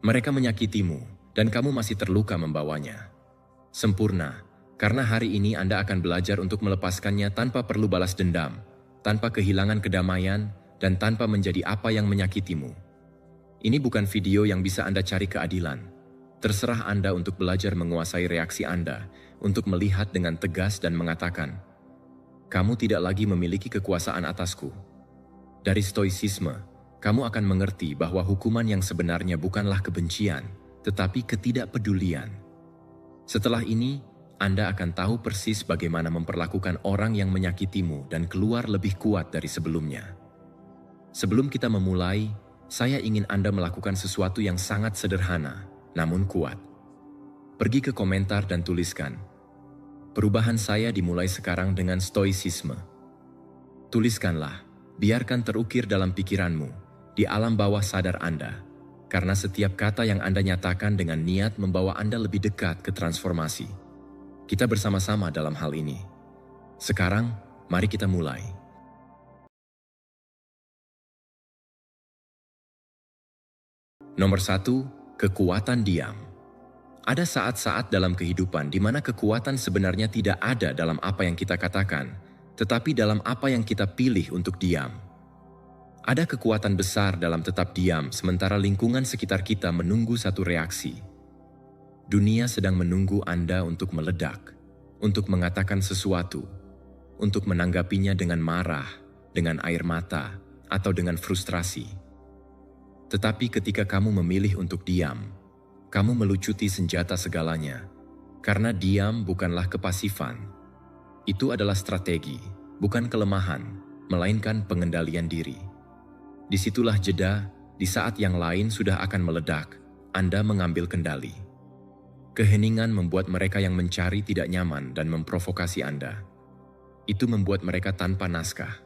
Mereka menyakitimu, dan kamu masih terluka membawanya. Sempurna, karena hari ini Anda akan belajar untuk melepaskannya tanpa perlu balas dendam, tanpa kehilangan kedamaian, dan tanpa menjadi apa yang menyakitimu. Ini bukan video yang bisa Anda cari keadilan. Terserah Anda untuk belajar menguasai reaksi Anda, untuk melihat dengan tegas dan mengatakan, "Kamu tidak lagi memiliki kekuasaan atasku." Dari stoicisme, kamu akan mengerti bahwa hukuman yang sebenarnya bukanlah kebencian, tetapi ketidakpedulian. Setelah ini, Anda akan tahu persis bagaimana memperlakukan orang yang menyakitimu dan keluar lebih kuat dari sebelumnya. Sebelum kita memulai, saya ingin Anda melakukan sesuatu yang sangat sederhana, namun kuat. Pergi ke komentar dan tuliskan, "Perubahan saya dimulai sekarang dengan stoicisme." Tuliskanlah, biarkan terukir dalam pikiranmu, di alam bawah sadar Anda, karena setiap kata yang Anda nyatakan dengan niat membawa Anda lebih dekat ke transformasi. Kita bersama-sama dalam hal ini. Sekarang, mari kita mulai. Nomor 1, kekuatan diam. Ada saat-saat dalam kehidupan di mana kekuatan sebenarnya tidak ada dalam apa yang kita katakan, tetapi dalam apa yang kita pilih untuk diam. Ada kekuatan besar dalam tetap diam sementara lingkungan sekitar kita menunggu satu reaksi. Dunia sedang menunggu Anda untuk meledak, untuk mengatakan sesuatu, untuk menanggapinya dengan marah, dengan air mata, atau dengan frustrasi. Tetapi ketika kamu memilih untuk diam, kamu melucuti senjata segalanya, karena diam bukanlah kepasifan. Itu adalah strategi, bukan kelemahan, melainkan pengendalian diri. Disitulah jeda, di saat yang lain sudah akan meledak, Anda mengambil kendali. Keheningan membuat mereka yang mencari tidak nyaman dan memprovokasi Anda. Itu membuat mereka tanpa naskah.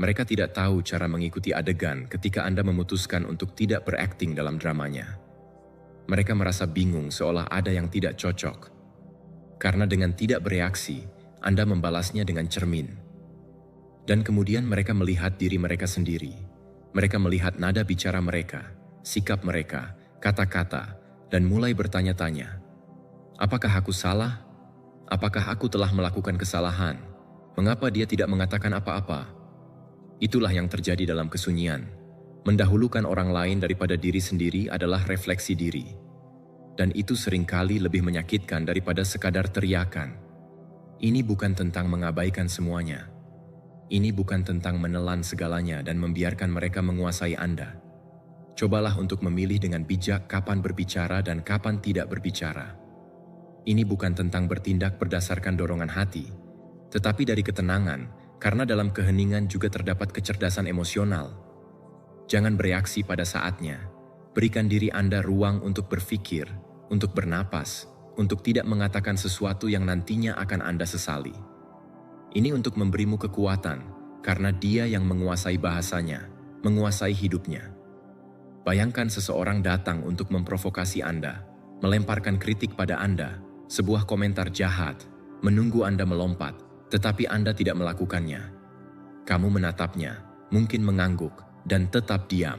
Mereka tidak tahu cara mengikuti adegan ketika Anda memutuskan untuk tidak berakting dalam dramanya. Mereka merasa bingung seolah ada yang tidak cocok. Karena dengan tidak bereaksi, Anda membalasnya dengan cermin. Dan kemudian mereka melihat diri mereka sendiri. Mereka melihat nada bicara mereka, sikap mereka, kata-kata, dan mulai bertanya-tanya, "Apakah aku salah? Apakah aku telah melakukan kesalahan? Mengapa dia tidak mengatakan apa-apa?" Itulah yang terjadi dalam kesunyian. Mendahulukan orang lain daripada diri sendiri adalah refleksi diri. Dan itu seringkali lebih menyakitkan daripada sekadar teriakan. Ini bukan tentang mengabaikan semuanya. Ini bukan tentang menelan segalanya dan membiarkan mereka menguasai Anda. Cobalah untuk memilih dengan bijak kapan berbicara dan kapan tidak berbicara. Ini bukan tentang bertindak berdasarkan dorongan hati, tetapi dari ketenangan, karena dalam keheningan juga terdapat kecerdasan emosional. Jangan bereaksi pada saatnya. Berikan diri Anda ruang untuk berpikir, untuk bernapas, untuk tidak mengatakan sesuatu yang nantinya akan Anda sesali. Ini untuk memberimu kekuatan, karena Dia yang menguasai bahasanya, menguasai hidupnya. Bayangkan seseorang datang untuk memprovokasi Anda, melemparkan kritik pada Anda, sebuah komentar jahat, menunggu Anda melompat, tetapi Anda tidak melakukannya. Kamu menatapnya, mungkin mengangguk, dan tetap diam.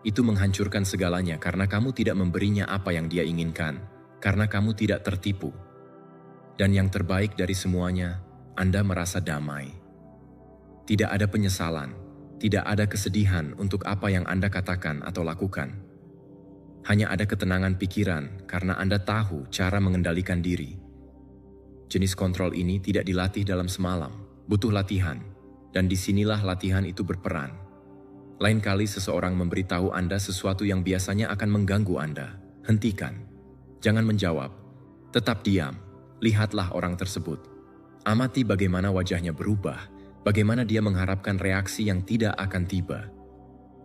Itu menghancurkan segalanya karena kamu tidak memberinya apa yang dia inginkan, karena kamu tidak tertipu. Dan yang terbaik dari semuanya, Anda merasa damai. Tidak ada penyesalan, tidak ada kesedihan untuk apa yang Anda katakan atau lakukan. Hanya ada ketenangan pikiran karena Anda tahu cara mengendalikan diri. Jenis kontrol ini tidak dilatih dalam semalam, butuh latihan, dan disinilah latihan itu berperan. Lain kali seseorang memberitahu Anda sesuatu yang biasanya akan mengganggu Anda, hentikan. Jangan menjawab, tetap diam, lihatlah orang tersebut. Amati bagaimana wajahnya berubah, bagaimana dia mengharapkan reaksi yang tidak akan tiba.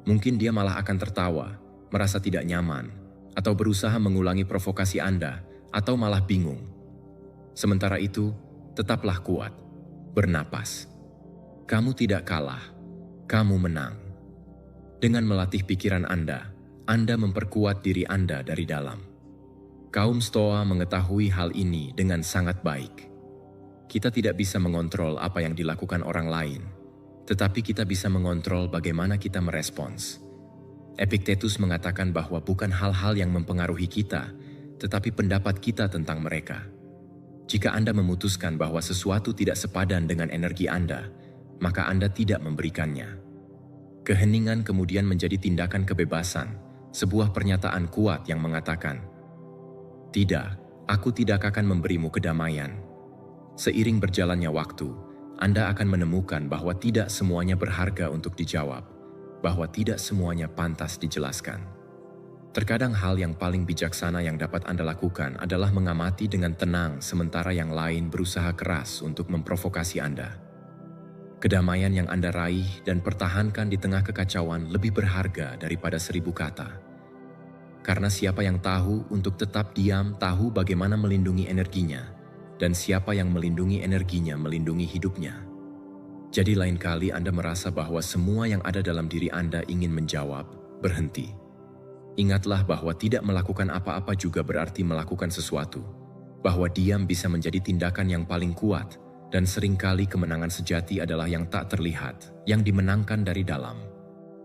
Mungkin dia malah akan tertawa, merasa tidak nyaman, atau berusaha mengulangi provokasi Anda, atau malah bingung. Sementara itu, tetaplah kuat, bernapas. Kamu tidak kalah, kamu menang. Dengan melatih pikiran Anda memperkuat diri Anda dari dalam. Kaum Stoa mengetahui hal ini dengan sangat baik. Kita tidak bisa mengontrol apa yang dilakukan orang lain, tetapi kita bisa mengontrol bagaimana kita merespons. Epictetus mengatakan bahwa bukan hal-hal yang mempengaruhi kita, tetapi pendapat kita tentang mereka. Jika Anda memutuskan bahwa sesuatu tidak sepadan dengan energi Anda, maka Anda tidak memberikannya. Keheningan kemudian menjadi tindakan kebebasan, sebuah pernyataan kuat yang mengatakan, "Tidak, aku tidak akan memberimu kedamaian." Seiring berjalannya waktu, Anda akan menemukan bahwa tidak semuanya berharga untuk dijawab, bahwa tidak semuanya pantas dijelaskan. Terkadang hal yang paling bijaksana yang dapat Anda lakukan adalah mengamati dengan tenang sementara yang lain berusaha keras untuk memprovokasi Anda. Kedamaian yang Anda raih dan pertahankan di tengah kekacauan lebih berharga daripada 1000 kata. Karena siapa yang tahu untuk tetap diam tahu bagaimana melindungi energinya, dan siapa yang melindungi energinya melindungi hidupnya. Jadi lain kali Anda merasa bahwa semua yang ada dalam diri Anda ingin menjawab, berhenti. Ingatlah bahwa tidak melakukan apa-apa juga berarti melakukan sesuatu. Bahwa diam bisa menjadi tindakan yang paling kuat, dan seringkali kemenangan sejati adalah yang tak terlihat, yang dimenangkan dari dalam.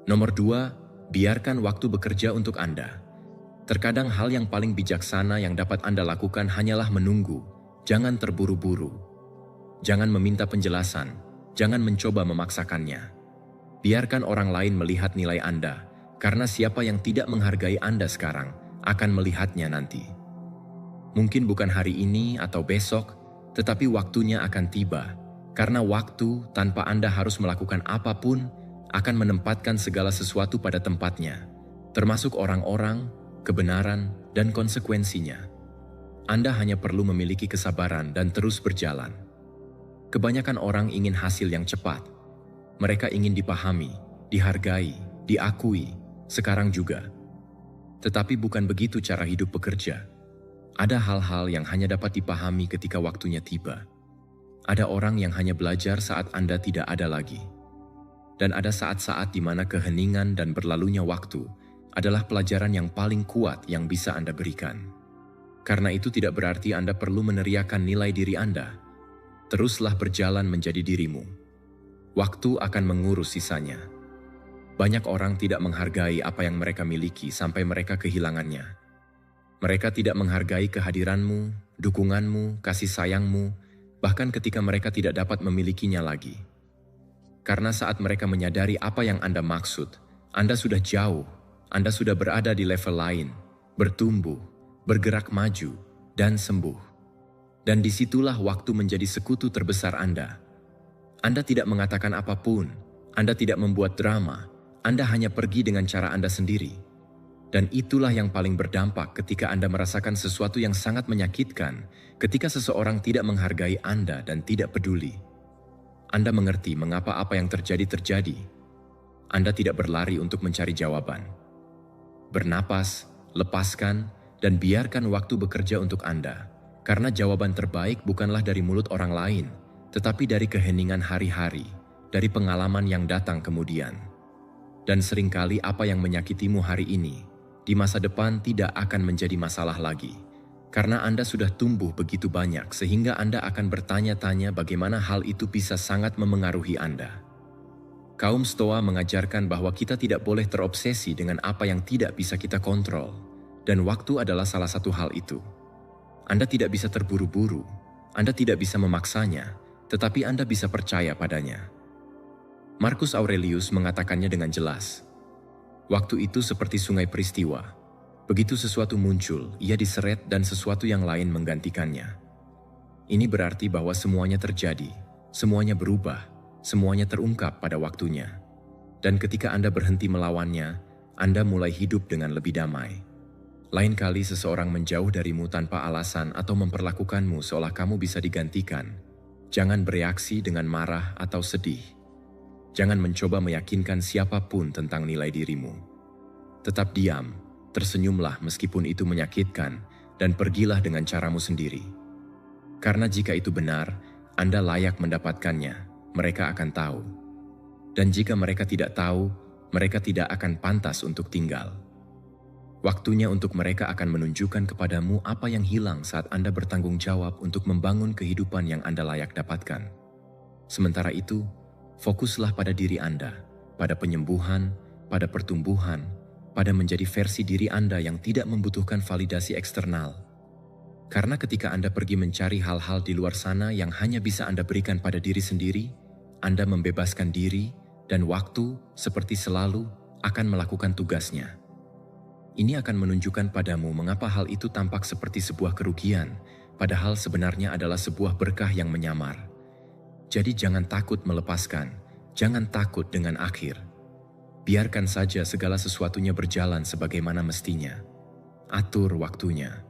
Nomor 2, biarkan waktu bekerja untuk Anda. Terkadang hal yang paling bijaksana yang dapat Anda lakukan hanyalah menunggu, jangan terburu-buru. Jangan meminta penjelasan. Jangan mencoba memaksakannya. Biarkan orang lain melihat nilai Anda, karena siapa yang tidak menghargai Anda sekarang akan melihatnya nanti. Mungkin bukan hari ini atau besok, tetapi waktunya akan tiba, karena waktu tanpa Anda harus melakukan apapun akan menempatkan segala sesuatu pada tempatnya, termasuk orang-orang, kebenaran, dan konsekuensinya. Anda hanya perlu memiliki kesabaran dan terus berjalan. Kebanyakan orang ingin hasil yang cepat. Mereka ingin dipahami, dihargai, diakui, sekarang juga. Tetapi bukan begitu cara hidup bekerja. Ada hal-hal yang hanya dapat dipahami ketika waktunya tiba. Ada orang yang hanya belajar saat Anda tidak ada lagi. Dan ada saat-saat di mana keheningan dan berlalunya waktu adalah pelajaran yang paling kuat yang bisa Anda berikan. Karena itu tidak berarti Anda perlu meneriakan nilai diri Anda. Teruslah berjalan menjadi dirimu. Waktu akan mengurus sisanya. Banyak orang tidak menghargai apa yang mereka miliki sampai mereka kehilangannya. Mereka tidak menghargai kehadiranmu, dukunganmu, kasih sayangmu, bahkan ketika mereka tidak dapat memilikinya lagi. Karena saat mereka menyadari apa yang Anda maksud, Anda sudah jauh, Anda sudah berada di level lain, bertumbuh, bergerak maju, dan sembuh. Dan disitulah waktu menjadi sekutu terbesar Anda. Anda tidak mengatakan apapun, Anda tidak membuat drama, Anda hanya pergi dengan cara Anda sendiri. Dan itulah yang paling berdampak ketika Anda merasakan sesuatu yang sangat menyakitkan, ketika seseorang tidak menghargai Anda dan tidak peduli. Anda mengerti mengapa apa yang terjadi. Anda tidak berlari untuk mencari jawaban. Bernapas, lepaskan, dan biarkan waktu bekerja untuk Anda. Karena jawaban terbaik bukanlah dari mulut orang lain, tetapi dari keheningan hari-hari, dari pengalaman yang datang kemudian. Dan seringkali apa yang menyakitimu hari ini, di masa depan tidak akan menjadi masalah lagi. Karena Anda sudah tumbuh begitu banyak sehingga Anda akan bertanya-tanya bagaimana hal itu bisa sangat memengaruhi Anda. Kaum Stoa mengajarkan bahwa kita tidak boleh terobsesi dengan apa yang tidak bisa kita kontrol, dan waktu adalah salah satu hal itu. Anda tidak bisa terburu-buru, Anda tidak bisa memaksanya, tetapi Anda bisa percaya padanya. Marcus Aurelius mengatakannya dengan jelas. Waktu itu seperti sungai peristiwa. Begitu sesuatu muncul, ia diseret dan sesuatu yang lain menggantikannya. Ini berarti bahwa semuanya terjadi, semuanya berubah, semuanya terungkap pada waktunya. Dan ketika Anda berhenti melawannya, Anda mulai hidup dengan lebih damai. Lain kali seseorang menjauh darimu tanpa alasan atau memperlakukanmu seolah kamu bisa digantikan. Jangan bereaksi dengan marah atau sedih. Jangan mencoba meyakinkan siapapun tentang nilai dirimu. Tetap diam, tersenyumlah meskipun itu menyakitkan, dan pergilah dengan caramu sendiri. Karena jika itu benar, Anda layak mendapatkannya, mereka akan tahu. Dan jika mereka tidak tahu, mereka tidak akan pantas untuk tinggal. Waktunya untuk mereka akan menunjukkan kepadamu apa yang hilang saat Anda bertanggung jawab untuk membangun kehidupan yang Anda layak dapatkan. Sementara itu, fokuslah pada diri Anda, pada penyembuhan, pada pertumbuhan, pada menjadi versi diri Anda yang tidak membutuhkan validasi eksternal. Karena ketika Anda pergi mencari hal-hal di luar sana yang hanya bisa Anda berikan pada diri sendiri, Anda membebaskan diri dan waktu seperti selalu akan melakukan tugasnya. Ini akan menunjukkan padamu mengapa hal itu tampak seperti sebuah kerugian, padahal sebenarnya adalah sebuah berkah yang menyamar. Jadi jangan takut melepaskan, jangan takut dengan akhir. Biarkan saja segala sesuatunya berjalan sebagaimana mestinya. Atur waktunya.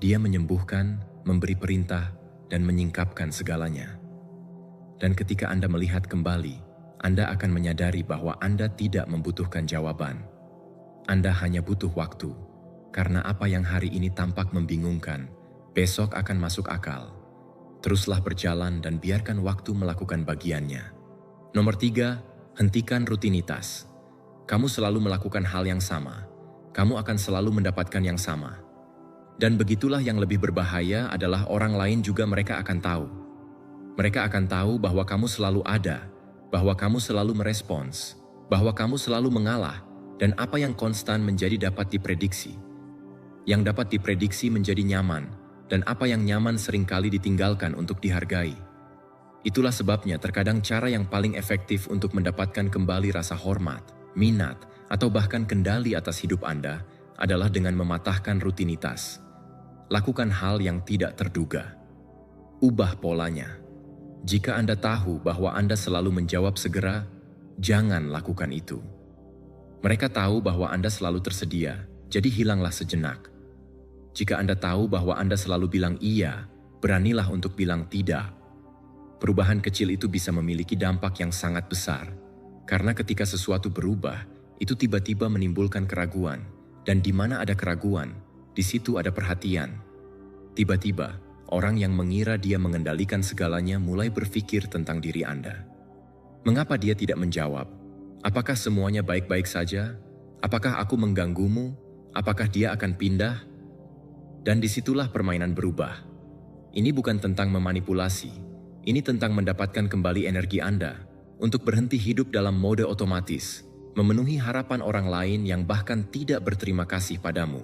Dia menyembuhkan, memberi perintah, dan menyingkapkan segalanya. Dan ketika Anda melihat kembali, Anda akan menyadari bahwa Anda tidak membutuhkan jawaban. Anda hanya butuh waktu, karena apa yang hari ini tampak membingungkan, besok akan masuk akal. Teruslah berjalan dan biarkan waktu melakukan bagiannya. Nomor 3, hentikan rutinitas. Kamu selalu melakukan hal yang sama. Kamu akan selalu mendapatkan yang sama. Dan begitulah yang lebih berbahaya adalah orang lain juga mereka akan tahu. Mereka akan tahu bahwa kamu selalu ada, bahwa kamu selalu merespons, bahwa kamu selalu mengalah, dan apa yang konstan menjadi dapat diprediksi. Yang dapat diprediksi menjadi nyaman, dan apa yang nyaman seringkali ditinggalkan untuk dihargai. Itulah sebabnya terkadang cara yang paling efektif untuk mendapatkan kembali rasa hormat, minat, atau bahkan kendali atas hidup Anda adalah dengan mematahkan rutinitas. Lakukan hal yang tidak terduga. Ubah polanya. Jika Anda tahu bahwa Anda selalu menjawab segera, jangan lakukan itu. Mereka tahu bahwa Anda selalu tersedia, jadi hilanglah sejenak. Jika Anda tahu bahwa Anda selalu bilang iya, beranilah untuk bilang tidak. Perubahan kecil itu bisa memiliki dampak yang sangat besar. Karena ketika sesuatu berubah, itu tiba-tiba menimbulkan keraguan. Dan di mana ada keraguan, di situ ada perhatian. Tiba-tiba, orang yang mengira dia mengendalikan segalanya mulai berpikir tentang diri Anda. Mengapa dia tidak menjawab? Apakah semuanya baik-baik saja? Apakah aku mengganggumu? Apakah dia akan pindah? Dan disitulah permainan berubah. Ini bukan tentang memanipulasi. Ini tentang mendapatkan kembali energi Anda untuk berhenti hidup dalam mode otomatis, memenuhi harapan orang lain yang bahkan tidak berterima kasih padamu.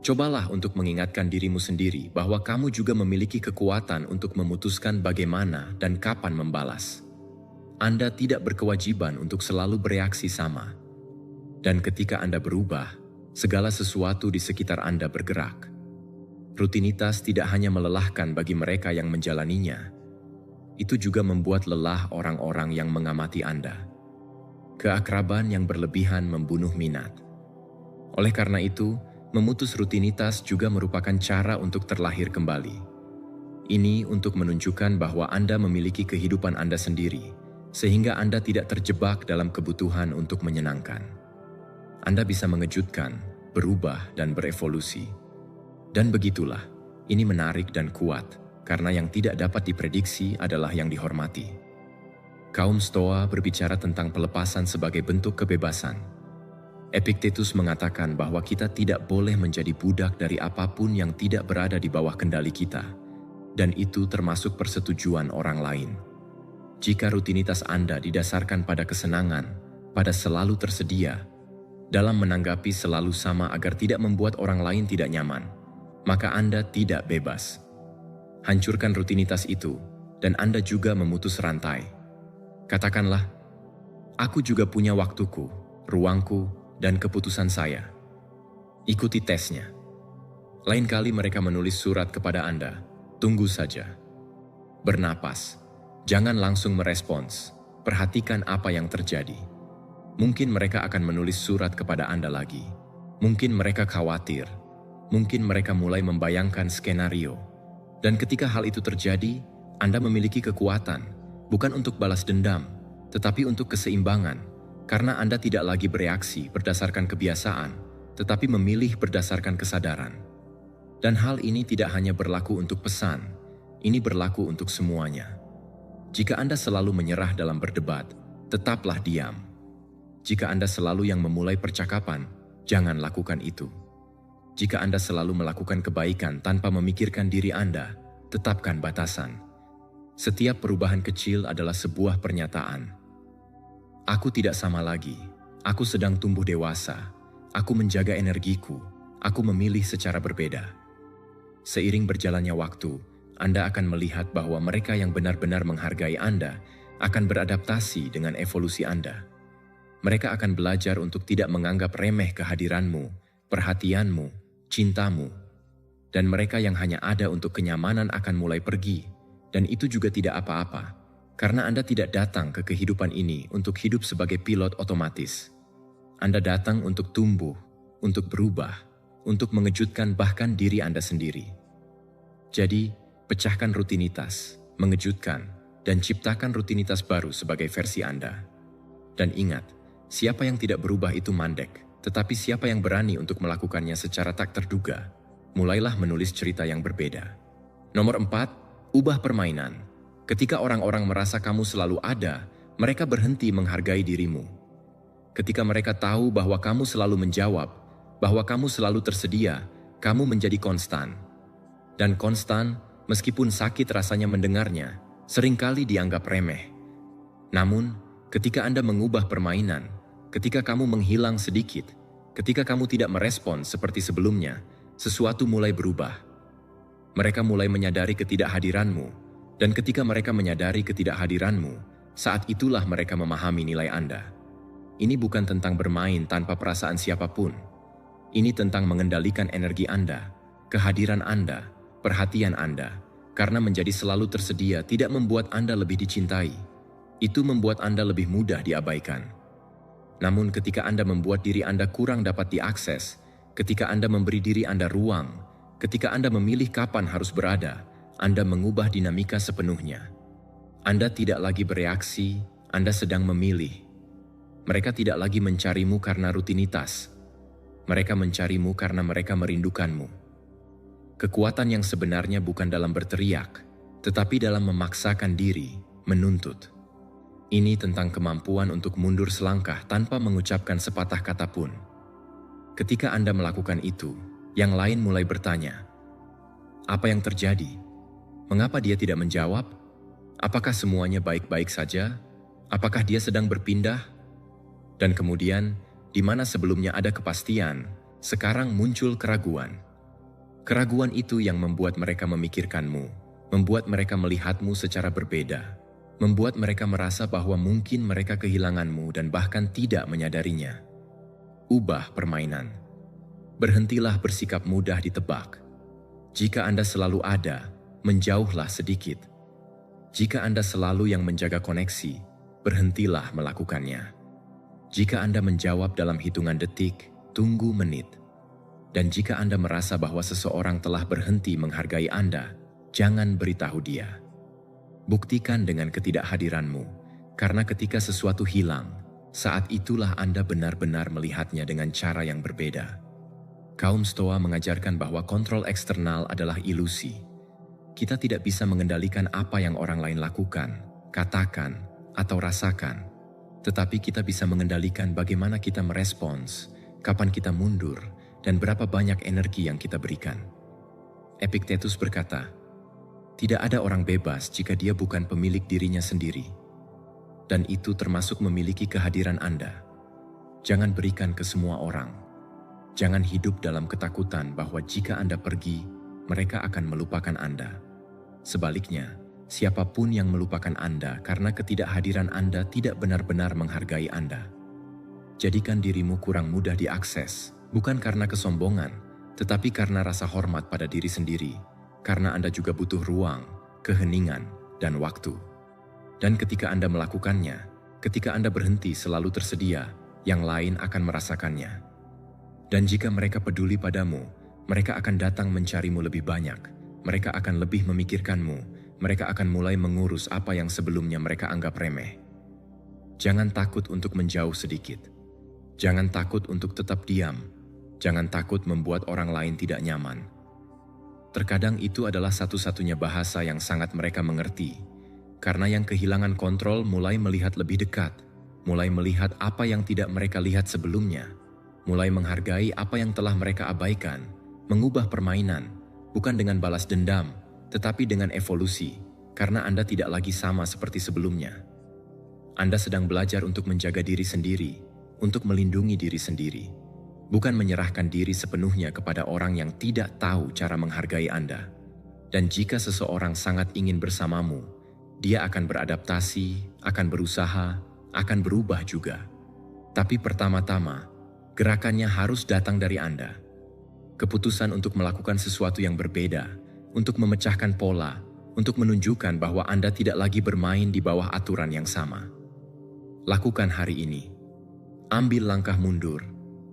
Cobalah untuk mengingatkan dirimu sendiri bahwa kamu juga memiliki kekuatan untuk memutuskan bagaimana dan kapan membalas. Anda tidak berkewajiban untuk selalu bereaksi sama. Dan ketika Anda berubah, segala sesuatu di sekitar Anda bergerak. Rutinitas tidak hanya melelahkan bagi mereka yang menjalaninya, itu juga membuat lelah orang-orang yang mengamati Anda. Keakraban yang berlebihan membunuh minat. Oleh karena itu, memutus rutinitas juga merupakan cara untuk terlahir kembali. Ini untuk menunjukkan bahwa Anda memiliki kehidupan Anda sendiri, sehingga Anda tidak terjebak dalam kebutuhan untuk menyenangkan. Anda bisa mengejutkan, berubah, dan berevolusi. Dan begitulah, ini menarik dan kuat, karena yang tidak dapat diprediksi adalah yang dihormati. Kaum Stoa berbicara tentang pelepasan sebagai bentuk kebebasan. Epictetus mengatakan bahwa kita tidak boleh menjadi budak dari apapun yang tidak berada di bawah kendali kita, dan itu termasuk persetujuan orang lain. Jika rutinitas Anda didasarkan pada kesenangan, pada selalu tersedia, dalam menanggapi selalu sama agar tidak membuat orang lain tidak nyaman, maka Anda tidak bebas. Hancurkan rutinitas itu, dan Anda juga memutus rantai. Katakanlah, aku juga punya waktuku, ruangku, dan keputusan saya. Ikuti tesnya. Lain kali mereka menulis surat kepada Anda, tunggu saja. Bernapas, jangan langsung merespons, perhatikan apa yang terjadi. Mungkin mereka akan menulis surat kepada Anda lagi. Mungkin mereka khawatir, mungkin mereka mulai membayangkan skenario. Dan ketika hal itu terjadi, Anda memiliki kekuatan, bukan untuk balas dendam, tetapi untuk keseimbangan, karena Anda tidak lagi bereaksi berdasarkan kebiasaan, tetapi memilih berdasarkan kesadaran. Dan hal ini tidak hanya berlaku untuk pesan, ini berlaku untuk semuanya. Jika Anda selalu menyerah dalam berdebat, tetaplah diam. Jika Anda selalu yang memulai percakapan, jangan lakukan itu. Jika Anda selalu melakukan kebaikan tanpa memikirkan diri Anda, tetapkan batasan. Setiap perubahan kecil adalah sebuah pernyataan. Aku tidak sama lagi. Aku sedang tumbuh dewasa. Aku menjaga energiku, aku memilih secara berbeda. Seiring berjalannya waktu, Anda akan melihat bahwa mereka yang benar-benar menghargai Anda akan beradaptasi dengan evolusi Anda. Mereka akan belajar untuk tidak menganggap remeh kehadiranmu, perhatianmu, cintamu. Dan mereka yang hanya ada untuk kenyamanan akan mulai pergi. Dan itu juga tidak apa-apa, karena Anda tidak datang ke kehidupan ini untuk hidup sebagai pilot otomatis. Anda datang untuk tumbuh, untuk berubah, untuk mengejutkan bahkan diri Anda sendiri. Jadi, pecahkan rutinitas, mengejutkan, dan ciptakan rutinitas baru sebagai versi Anda. Dan ingat, siapa yang tidak berubah itu mandek, tetapi siapa yang berani untuk melakukannya secara tak terduga, mulailah menulis cerita yang berbeda. Nomor 4, ubah permainan. Ketika orang-orang merasa kamu selalu ada, mereka berhenti menghargai dirimu. Ketika mereka tahu bahwa kamu selalu menjawab, bahwa kamu selalu tersedia, kamu menjadi konstan. Dan konstan, meskipun sakit rasanya mendengarnya, seringkali dianggap remeh. Namun, ketika Anda mengubah permainan, ketika kamu menghilang sedikit, ketika kamu tidak merespon seperti sebelumnya, sesuatu mulai berubah. Mereka mulai menyadari ketidakhadiranmu, dan ketika mereka menyadari ketidakhadiranmu, saat itulah mereka memahami nilai Anda. Ini bukan tentang bermain tanpa perasaan siapapun. Ini tentang mengendalikan energi Anda, kehadiran Anda, perhatian Anda, karena menjadi selalu tersedia tidak membuat Anda lebih dicintai. Itu membuat Anda lebih mudah diabaikan. Namun ketika Anda membuat diri Anda kurang dapat diakses, ketika Anda memberi diri Anda ruang, ketika Anda memilih kapan harus berada, Anda mengubah dinamika sepenuhnya. Anda tidak lagi bereaksi, Anda sedang memilih. Mereka tidak lagi mencarimu karena rutinitas. Mereka mencarimu karena mereka merindukanmu. Kekuatan yang sebenarnya bukan dalam berteriak, tetapi dalam memaksakan diri, menuntut. Ini tentang kemampuan untuk mundur selangkah tanpa mengucapkan sepatah kata pun. Ketika Anda melakukan itu, yang lain mulai bertanya, apa yang terjadi? Mengapa dia tidak menjawab? Apakah semuanya baik-baik saja? Apakah dia sedang berpindah? Dan kemudian, di mana sebelumnya ada kepastian, sekarang muncul keraguan. Keraguan itu yang membuat mereka memikirkanmu, membuat mereka melihatmu secara berbeda, membuat mereka merasa bahwa mungkin mereka kehilanganmu dan bahkan tidak menyadarinya. Ubah permainan. Berhentilah bersikap mudah ditebak. Jika Anda selalu ada, menjauhlah sedikit. Jika Anda selalu yang menjaga koneksi, berhentilah melakukannya. Jika Anda menjawab dalam hitungan detik, tunggu menit. Dan jika Anda merasa bahwa seseorang telah berhenti menghargai Anda, jangan beritahu dia. Buktikan dengan ketidakhadiranmu, karena ketika sesuatu hilang, saat itulah Anda benar-benar melihatnya dengan cara yang berbeda. Kaum Stoa mengajarkan bahwa kontrol eksternal adalah ilusi. Kita tidak bisa mengendalikan apa yang orang lain lakukan, katakan, atau rasakan. Tetapi kita bisa mengendalikan bagaimana kita merespons, kapan kita mundur, dan berapa banyak energi yang kita berikan. Epictetus berkata, tidak ada orang bebas jika dia bukan pemilik dirinya sendiri. Dan itu termasuk memiliki kehadiran Anda. Jangan berikan ke semua orang. Jangan hidup dalam ketakutan bahwa jika Anda pergi, mereka akan melupakan Anda. Sebaliknya, siapapun yang melupakan Anda karena ketidakhadiran Anda tidak benar-benar menghargai Anda. Jadikan dirimu kurang mudah diakses, bukan karena kesombongan, tetapi karena rasa hormat pada diri sendiri, karena Anda juga butuh ruang, keheningan, dan waktu. Dan ketika Anda melakukannya, ketika Anda berhenti selalu tersedia, yang lain akan merasakannya. Dan jika mereka peduli padamu, mereka akan datang mencarimu lebih banyak, mereka akan lebih memikirkanmu, mereka akan mulai mengurus apa yang sebelumnya mereka anggap remeh. Jangan takut untuk menjauh sedikit. Jangan takut untuk tetap diam. Jangan takut membuat orang lain tidak nyaman. Terkadang itu adalah satu-satunya bahasa yang sangat mereka mengerti. Karena yang kehilangan kontrol mulai melihat lebih dekat, mulai melihat apa yang tidak mereka lihat sebelumnya, mulai menghargai apa yang telah mereka abaikan, mengubah permainan, bukan dengan balas dendam, tetapi dengan evolusi, karena Anda tidak lagi sama seperti sebelumnya. Anda sedang belajar untuk menjaga diri sendiri, untuk melindungi diri sendiri. bukan menyerahkan diri sepenuhnya kepada orang yang tidak tahu cara menghargai Anda. Dan jika seseorang sangat ingin bersamamu, dia akan beradaptasi, akan berusaha, akan berubah juga. Tapi pertama-tama, gerakannya harus datang dari Anda. Keputusan untuk melakukan sesuatu yang berbeda, untuk memecahkan pola, untuk menunjukkan bahwa Anda tidak lagi bermain di bawah aturan yang sama. Lakukan hari ini. Ambil langkah mundur,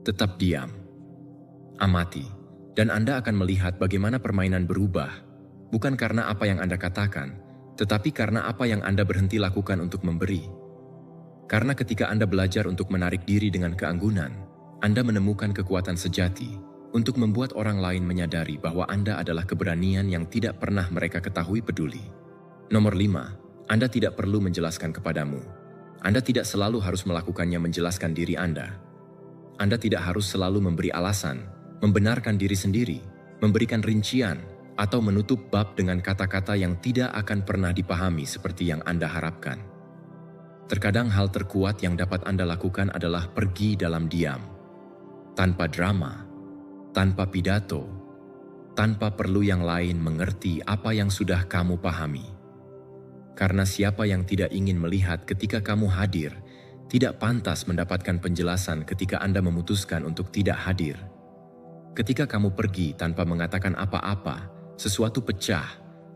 tetap diam. Amati, dan Anda akan melihat bagaimana permainan berubah, bukan karena apa yang Anda katakan, tetapi karena apa yang Anda berhenti lakukan untuk memberi. Karena ketika Anda belajar untuk menarik diri dengan keanggunan, Anda menemukan kekuatan sejati untuk membuat orang lain menyadari bahwa Anda adalah keberanian yang tidak pernah mereka ketahui peduli. Nomor 5, Anda tidak perlu menjelaskan kepadamu. Anda tidak selalu harus melakukannya menjelaskan diri Anda. Anda tidak harus selalu memberi alasan, membenarkan diri sendiri, memberikan rincian, atau menutup bab dengan kata-kata yang tidak akan pernah dipahami seperti yang Anda harapkan. Terkadang hal terkuat yang dapat Anda lakukan adalah pergi dalam diam, tanpa drama, tanpa pidato, tanpa perlu yang lain mengerti apa yang sudah kamu pahami. Karena siapa yang tidak ingin melihat ketika kamu hadir, tidak pantas mendapatkan penjelasan ketika Anda memutuskan untuk tidak hadir. Ketika kamu pergi tanpa mengatakan apa-apa, sesuatu pecah,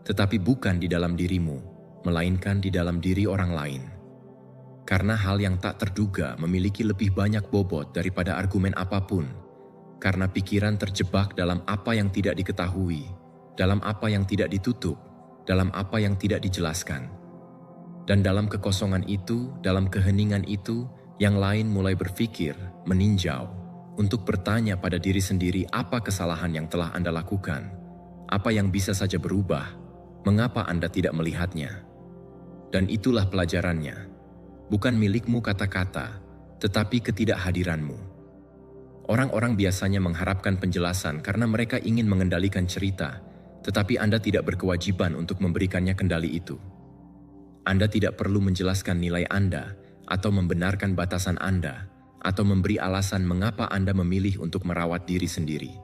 tetapi bukan di dalam dirimu, melainkan di dalam diri orang lain. Karena hal yang tak terduga memiliki lebih banyak bobot daripada argumen apapun, karena pikiran terjebak dalam apa yang tidak diketahui, dalam apa yang tidak ditutup, dalam apa yang tidak dijelaskan. Dan dalam kekosongan itu, dalam keheningan itu, yang lain mulai berpikir, meninjau, untuk bertanya pada diri sendiri apa kesalahan yang telah Anda lakukan. Apa yang bisa saja berubah, mengapa Anda tidak melihatnya? Dan itulah pelajarannya, bukan milikmu kata-kata, tetapi ketidakhadiranmu. Orang-orang biasanya mengharapkan penjelasan karena mereka ingin mengendalikan cerita, tetapi Anda tidak berkewajiban untuk memberikannya kendali itu. Anda tidak perlu menjelaskan nilai Anda, atau membenarkan batasan Anda, atau memberi alasan mengapa Anda memilih untuk merawat diri sendiri.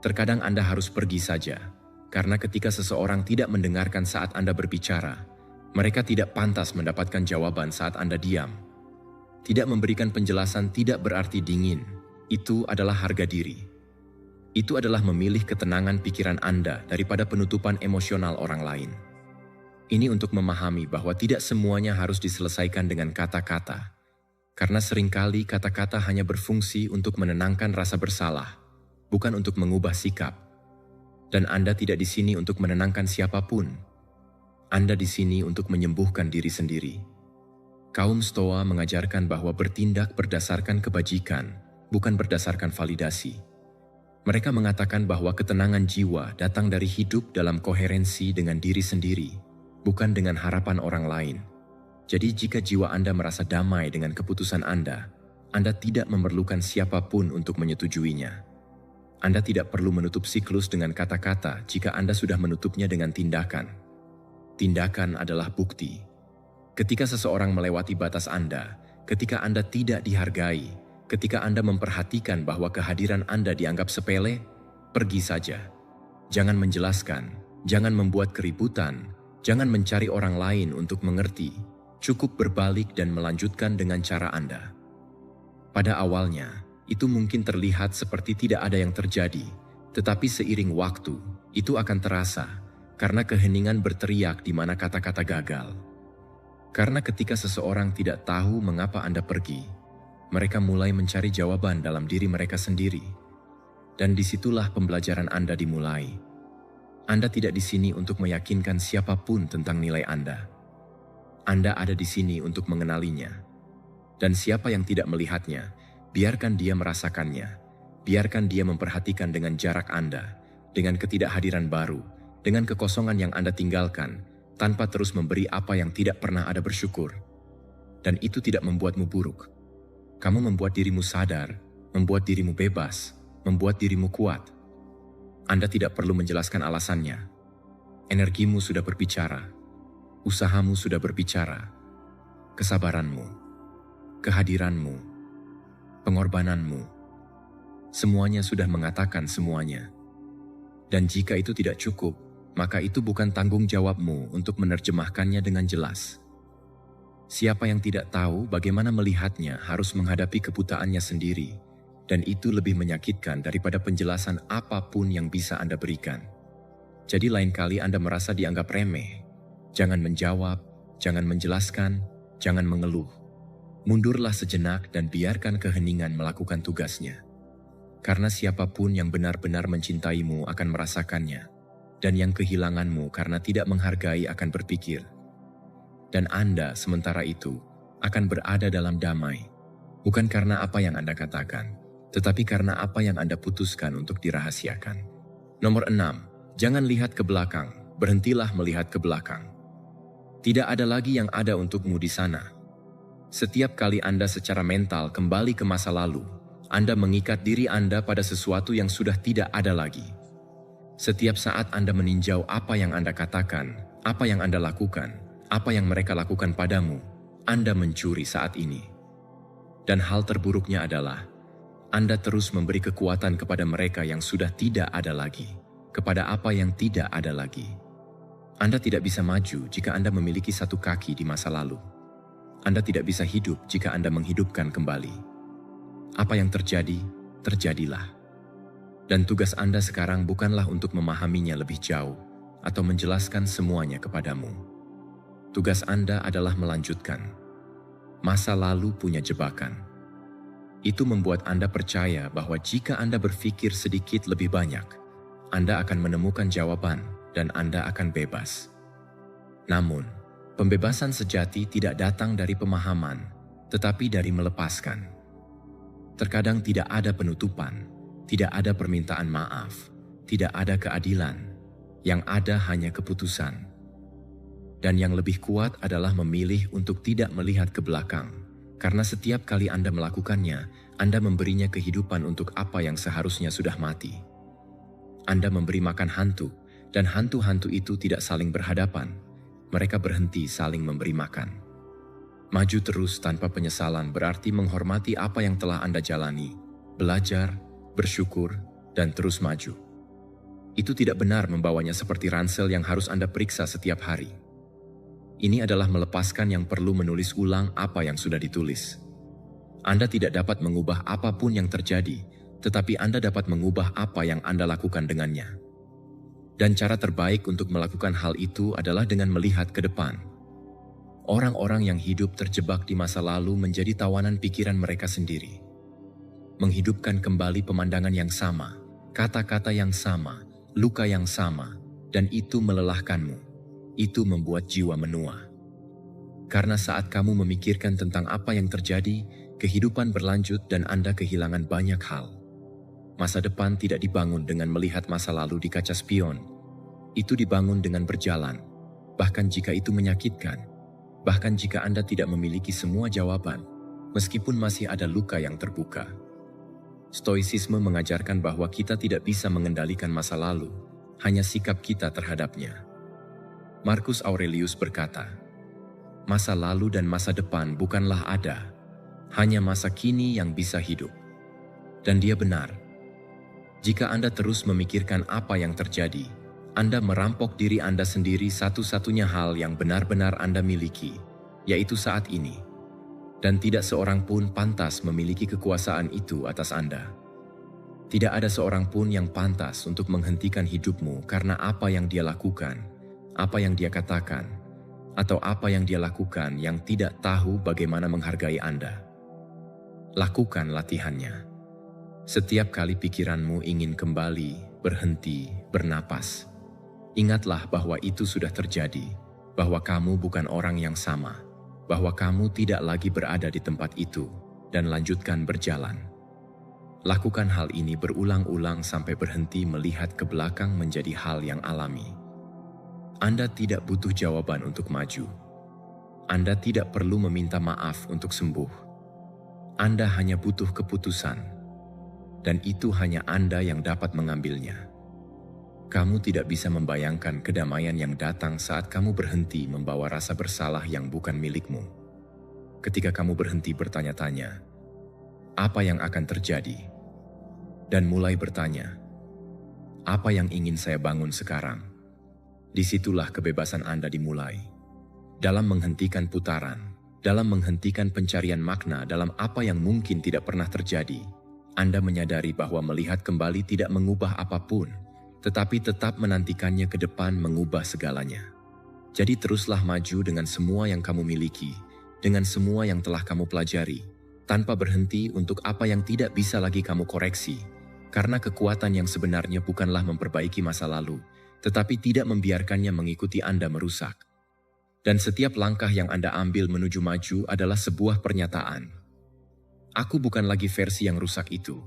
Terkadang Anda harus pergi saja, karena ketika seseorang tidak mendengarkan saat Anda berbicara, mereka tidak pantas mendapatkan jawaban saat Anda diam. Tidak memberikan penjelasan tidak berarti dingin, itu adalah harga diri. Itu adalah memilih ketenangan pikiran Anda daripada penutupan emosional orang lain. Ini untuk memahami bahwa tidak semuanya harus diselesaikan dengan kata-kata, karena seringkali kata-kata hanya berfungsi untuk menenangkan rasa bersalah, bukan untuk mengubah sikap. Dan Anda tidak di sini untuk menenangkan siapapun. Anda di sini untuk menyembuhkan diri sendiri. Kaum Stoa mengajarkan bahwa bertindak berdasarkan kebajikan, bukan berdasarkan validasi. Mereka mengatakan bahwa ketenangan jiwa datang dari hidup dalam koherensi dengan diri sendiri, bukan dengan harapan orang lain. Jadi jika jiwa Anda merasa damai dengan keputusan Anda tidak memerlukan siapapun untuk menyetujuinya. Anda tidak perlu menutup siklus dengan kata-kata jika Anda sudah menutupnya dengan tindakan. Tindakan adalah bukti. Ketika seseorang melewati batas Anda, ketika Anda tidak dihargai, ketika Anda memperhatikan bahwa kehadiran Anda dianggap sepele, pergi saja. Jangan menjelaskan, jangan membuat keributan, jangan mencari orang lain untuk mengerti. Cukup berbalik dan melanjutkan dengan cara Anda. Pada awalnya, itu mungkin terlihat seperti tidak ada yang terjadi, tetapi seiring waktu, itu akan terasa, karena keheningan berteriak di mana kata-kata gagal. Karena ketika seseorang tidak tahu mengapa Anda pergi, mereka mulai mencari jawaban dalam diri mereka sendiri. Dan disitulah pembelajaran Anda dimulai. Anda tidak di sini untuk meyakinkan siapapun tentang nilai Anda. Anda ada di sini untuk mengenalinya. Dan siapa yang tidak melihatnya, biarkan dia merasakannya, biarkan dia memperhatikan dengan jarak Anda, dengan ketidakhadiran baru, dengan kekosongan yang Anda tinggalkan, tanpa terus memberi apa yang tidak pernah ada bersyukur. Dan itu tidak membuatmu buruk. Kamu membuat dirimu sadar, membuat dirimu bebas, membuat dirimu kuat. Anda tidak perlu menjelaskan alasannya. Energimu sudah berbicara, usahamu sudah berbicara, kesabaranmu, kehadiranmu, pengorbananmu, Semuanya sudah mengatakan semuanya. Dan jika itu tidak cukup, maka itu bukan tanggung jawabmu untuk menerjemahkannya dengan jelas. Siapa yang tidak tahu bagaimana melihatnya harus menghadapi kebutaannya sendiri, dan itu lebih menyakitkan daripada penjelasan apapun yang bisa Anda berikan. Jadi lain kali Anda merasa dianggap remeh, jangan menjawab, jangan menjelaskan, jangan mengeluh. Mundurlah sejenak dan biarkan keheningan melakukan tugasnya. Karena siapapun yang benar-benar mencintaimu akan merasakannya, dan yang kehilanganmu karena tidak menghargai akan berpikir. Dan Anda sementara itu akan berada dalam damai, bukan karena apa yang Anda katakan, tetapi karena apa yang Anda putuskan untuk dirahasiakan. Nomor 6, jangan lihat ke belakang, berhentilah melihat ke belakang. Tidak ada lagi yang ada untukmu di sana. Setiap kali Anda secara mental kembali ke masa lalu, Anda mengikat diri Anda pada sesuatu yang sudah tidak ada lagi. Setiap saat Anda meninjau apa yang Anda katakan, apa yang Anda lakukan, apa yang mereka lakukan padamu, Anda mencuri saat ini. Dan hal terburuknya adalah, Anda terus memberi kekuatan kepada mereka yang sudah tidak ada lagi, kepada apa yang tidak ada lagi. Anda tidak bisa maju jika Anda memiliki satu kaki di masa lalu. Anda tidak bisa hidup jika Anda menghidupkan kembali. Apa yang terjadi, terjadilah. Dan tugas Anda sekarang bukanlah untuk memahaminya lebih jauh atau menjelaskan semuanya kepadamu. Tugas Anda adalah melanjutkan. Masa lalu punya jebakan. Itu membuat Anda percaya bahwa jika Anda berpikir sedikit lebih banyak, Anda akan menemukan jawaban dan Anda akan bebas. Namun, pembebasan sejati tidak datang dari pemahaman, tetapi dari melepaskan. Terkadang tidak ada penutupan, tidak ada permintaan maaf, tidak ada keadilan, yang ada hanya keputusan. Dan yang lebih kuat adalah memilih untuk tidak melihat ke belakang, karena setiap kali Anda melakukannya, Anda memberinya kehidupan untuk apa yang seharusnya sudah mati. Anda memberi makan hantu, dan hantu-hantu itu tidak saling berhadapan. Mereka berhenti saling memberi makan. Maju terus tanpa penyesalan berarti menghormati apa yang telah Anda jalani, belajar, bersyukur, dan terus maju. Itu tidak benar membawanya seperti ransel yang harus Anda periksa setiap hari. Ini adalah melepaskan yang perlu menulis ulang apa yang sudah ditulis. Anda tidak dapat mengubah apapun yang terjadi, tetapi Anda dapat mengubah apa yang Anda lakukan dengannya. Dan cara terbaik untuk melakukan hal itu adalah dengan melihat ke depan. Orang-orang yang hidup terjebak di masa lalu menjadi tawanan pikiran mereka sendiri. Menghidupkan kembali pemandangan yang sama, kata-kata yang sama, luka yang sama, dan itu melelahkanmu. Itu membuat jiwa menua. Karena saat kamu memikirkan tentang apa yang terjadi, kehidupan berlanjut dan Anda kehilangan banyak hal. Masa depan tidak dibangun dengan melihat masa lalu di kaca spion. Itu dibangun dengan berjalan, bahkan jika itu menyakitkan, bahkan jika Anda tidak memiliki semua jawaban, meskipun masih ada luka yang terbuka. Stoicisme mengajarkan bahwa kita tidak bisa mengendalikan masa lalu, hanya sikap kita terhadapnya. Marcus Aurelius berkata, masa lalu dan masa depan bukanlah ada, hanya masa kini yang bisa hidup. Dan dia benar. Jika Anda terus memikirkan apa yang terjadi, Anda merampok diri Anda sendiri satu-satunya hal yang benar-benar Anda miliki, yaitu saat ini. Dan tidak seorang pun pantas memiliki kekuasaan itu atas Anda. Tidak ada seorang pun yang pantas untuk menghentikan hidupmu karena apa yang dia lakukan, apa yang dia katakan, atau apa yang dia lakukan yang tidak tahu bagaimana menghargai Anda. Lakukan latihannya. Setiap kali pikiranmu ingin kembali, berhenti, bernapas, ingatlah bahwa itu sudah terjadi, bahwa kamu bukan orang yang sama, bahwa kamu tidak lagi berada di tempat itu, dan lanjutkan berjalan. Lakukan hal ini berulang-ulang sampai berhenti melihat ke belakang menjadi hal yang alami. Anda tidak butuh jawaban untuk maju. Anda tidak perlu meminta maaf untuk sembuh. Anda hanya butuh keputusan, dan itu hanya Anda yang dapat mengambilnya. Kamu tidak bisa membayangkan kedamaian yang datang saat kamu berhenti membawa rasa bersalah yang bukan milikmu. Ketika kamu berhenti bertanya-tanya, apa yang akan terjadi? dan mulai bertanya, apa yang ingin saya bangun sekarang? Disitulah kebebasan Anda dimulai. Dalam menghentikan putaran, dalam menghentikan pencarian makna dalam apa yang mungkin tidak pernah terjadi, Anda menyadari bahwa melihat kembali tidak mengubah apapun, tetapi tetap menantikannya ke depan mengubah segalanya. Jadi teruslah maju dengan semua yang kamu miliki, dengan semua yang telah kamu pelajari, tanpa berhenti untuk apa yang tidak bisa lagi kamu koreksi, karena kekuatan yang sebenarnya bukanlah memperbaiki masa lalu, tetapi tidak membiarkannya mengikuti Anda merusak. Dan setiap langkah yang Anda ambil menuju maju adalah sebuah pernyataan. Aku bukan lagi versi yang rusak itu.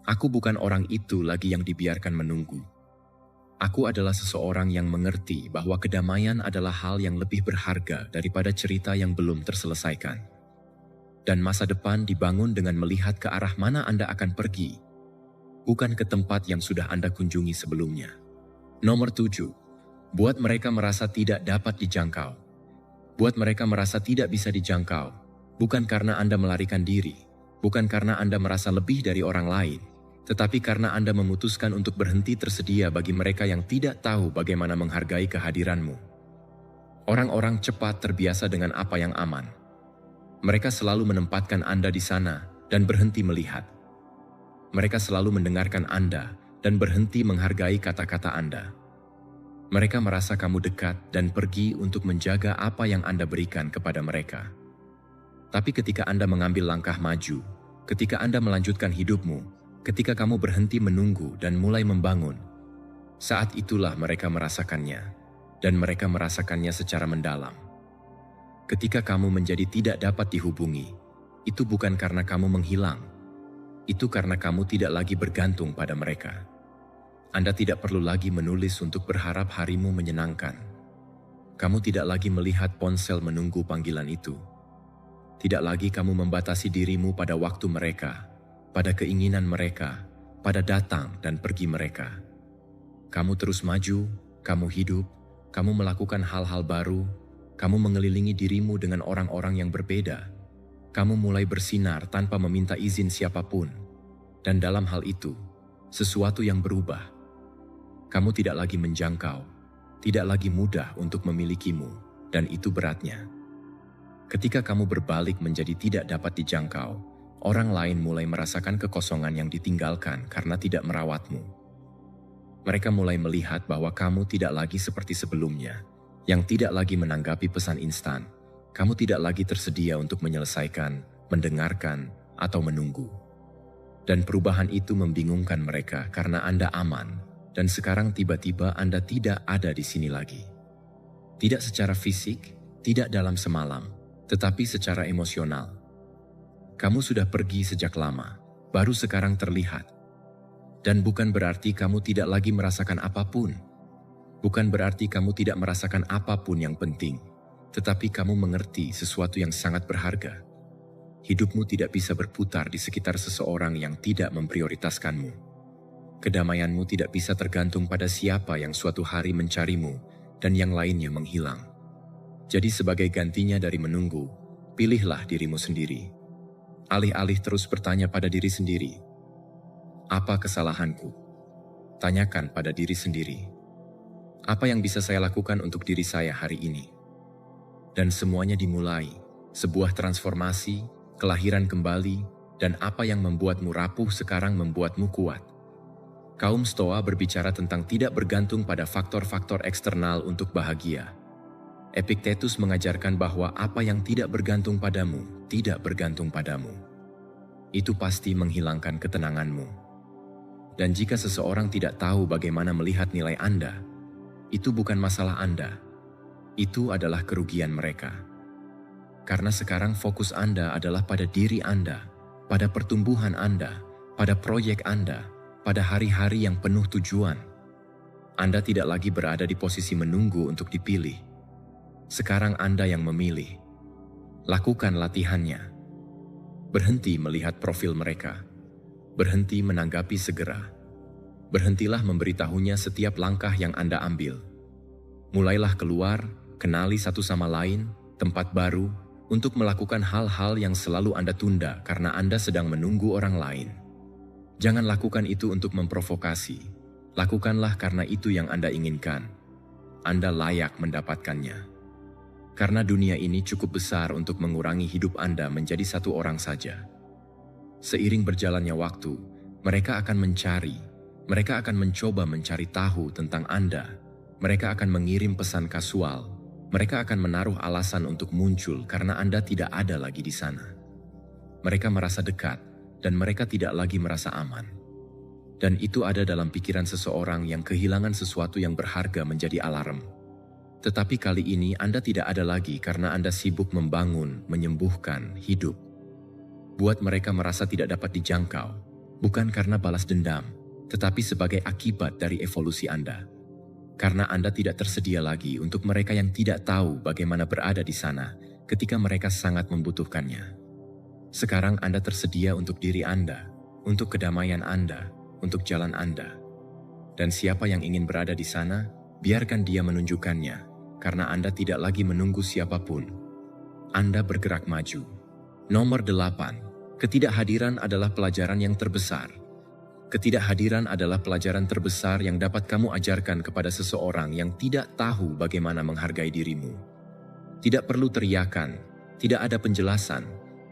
Aku bukan orang itu lagi yang dibiarkan menunggu. Aku adalah seseorang yang mengerti bahwa kedamaian adalah hal yang lebih berharga daripada cerita yang belum terselesaikan. Dan masa depan dibangun dengan melihat ke arah mana Anda akan pergi, bukan ke tempat yang sudah Anda kunjungi sebelumnya. Nomor 7. Buat mereka merasa tidak dapat dijangkau. Buat mereka merasa tidak bisa dijangkau, bukan karena Anda melarikan diri, bukan karena Anda merasa lebih dari orang lain, tetapi karena Anda memutuskan untuk berhenti tersedia bagi mereka yang tidak tahu bagaimana menghargai kehadiranmu. Orang-orang cepat terbiasa dengan apa yang aman. Mereka selalu menempatkan Anda di sana dan berhenti melihat. Mereka selalu mendengarkan Anda dan berhenti menghargai kata-kata Anda. Mereka merasa kamu dekat dan pergi untuk menjaga apa yang Anda berikan kepada mereka. Tapi ketika Anda mengambil langkah maju, ketika Anda melanjutkan hidupmu, ketika kamu berhenti menunggu dan mulai membangun, saat itulah mereka merasakannya, dan mereka merasakannya secara mendalam. Ketika kamu menjadi tidak dapat dihubungi, itu bukan karena kamu menghilang, itu karena kamu tidak lagi bergantung pada mereka. Anda tidak perlu lagi menulis untuk berharap harimu menyenangkan. Kamu tidak lagi melihat ponsel menunggu panggilan itu. Tidak lagi kamu membatasi dirimu pada waktu mereka, pada keinginan mereka, pada datang dan pergi mereka. Kamu terus maju, kamu hidup, kamu melakukan hal-hal baru, kamu mengelilingi dirimu dengan orang-orang yang berbeda. Kamu mulai bersinar tanpa meminta izin siapapun. Dan dalam hal itu, sesuatu yang berubah. Kamu tidak lagi menjangkau, tidak lagi mudah untuk memilikimu, dan itu beratnya. Ketika kamu berbalik menjadi tidak dapat dijangkau, orang lain mulai merasakan kekosongan yang ditinggalkan karena tidak merawatmu. Mereka mulai melihat bahwa kamu tidak lagi seperti sebelumnya, yang tidak lagi menanggapi pesan instan. Kamu tidak lagi tersedia untuk menyelesaikan, mendengarkan, atau menunggu. Dan perubahan itu membingungkan mereka karena Anda aman, dan sekarang tiba-tiba Anda tidak ada di sini lagi. Tidak secara fisik, tidak dalam semalam, tetapi secara emosional. Kamu sudah pergi sejak lama, baru sekarang terlihat. Dan bukan berarti kamu tidak lagi merasakan apapun. Bukan berarti kamu tidak merasakan apapun yang penting, tetapi kamu mengerti sesuatu yang sangat berharga. Hidupmu tidak bisa berputar di sekitar seseorang yang tidak memprioritaskanmu. Kedamaianmu tidak bisa tergantung pada siapa yang suatu hari mencarimu dan yang lainnya menghilang. Jadi sebagai gantinya dari menunggu, pilihlah dirimu sendiri. Alih-alih terus bertanya pada diri sendiri, apa kesalahanku? Tanyakan pada diri sendiri, apa yang bisa saya lakukan untuk diri saya hari ini? Dan semuanya dimulai, sebuah transformasi, kelahiran kembali, dan apa yang membuatmu rapuh sekarang membuatmu kuat. Kaum Stoa berbicara tentang tidak bergantung pada faktor-faktor eksternal untuk bahagia. Epictetus mengajarkan bahwa apa yang tidak bergantung padamu, tidak bergantung padamu. Itu pasti menghilangkan ketenanganmu. Dan jika seseorang tidak tahu bagaimana melihat nilai Anda, itu bukan masalah Anda. Itu adalah kerugian mereka. Karena sekarang fokus Anda adalah pada diri Anda, pada pertumbuhan Anda, pada proyek Anda, pada hari-hari yang penuh tujuan. Anda tidak lagi berada di posisi menunggu untuk dipilih. Sekarang Anda yang memilih. Lakukan latihannya. Berhenti melihat profil mereka. Berhenti menanggapi segera. Berhentilah memberitahunya setiap langkah yang Anda ambil. Mulailah keluar, kenali satu sama lain, tempat baru, untuk melakukan hal-hal yang selalu Anda tunda karena Anda sedang menunggu orang lain. Jangan lakukan itu untuk memprovokasi. Lakukanlah karena itu yang Anda inginkan. Anda layak mendapatkannya. Karena dunia ini cukup besar untuk mengurangi hidup Anda menjadi satu orang saja. Seiring berjalannya waktu, mereka akan mencoba mencari tahu tentang Anda. Mereka akan mengirim pesan kasual. Mereka akan menaruh alasan untuk muncul karena Anda tidak ada lagi di sana. Mereka merasa dekat, dan mereka tidak lagi merasa aman. Dan itu ada dalam pikiran seseorang yang kehilangan sesuatu yang berharga menjadi alarm. Tetapi kali ini Anda tidak ada lagi karena Anda sibuk membangun, menyembuhkan hidup. Buat mereka merasa tidak dapat dijangkau, bukan karena balas dendam, tetapi sebagai akibat dari evolusi Anda. Karena Anda tidak tersedia lagi untuk mereka yang tidak tahu bagaimana berada di sana ketika mereka sangat membutuhkannya. Sekarang Anda tersedia untuk diri Anda, untuk kedamaian Anda, untuk jalan Anda. Dan siapa yang ingin berada di sana, biarkan dia menunjukkannya, karena Anda tidak lagi menunggu siapapun. Anda bergerak maju. Nomor 8. Ketidakhadiran adalah pelajaran yang terbesar. Ketidakhadiran adalah pelajaran terbesar yang dapat kamu ajarkan kepada seseorang yang tidak tahu bagaimana menghargai dirimu. Tidak perlu teriakan, tidak ada penjelasan,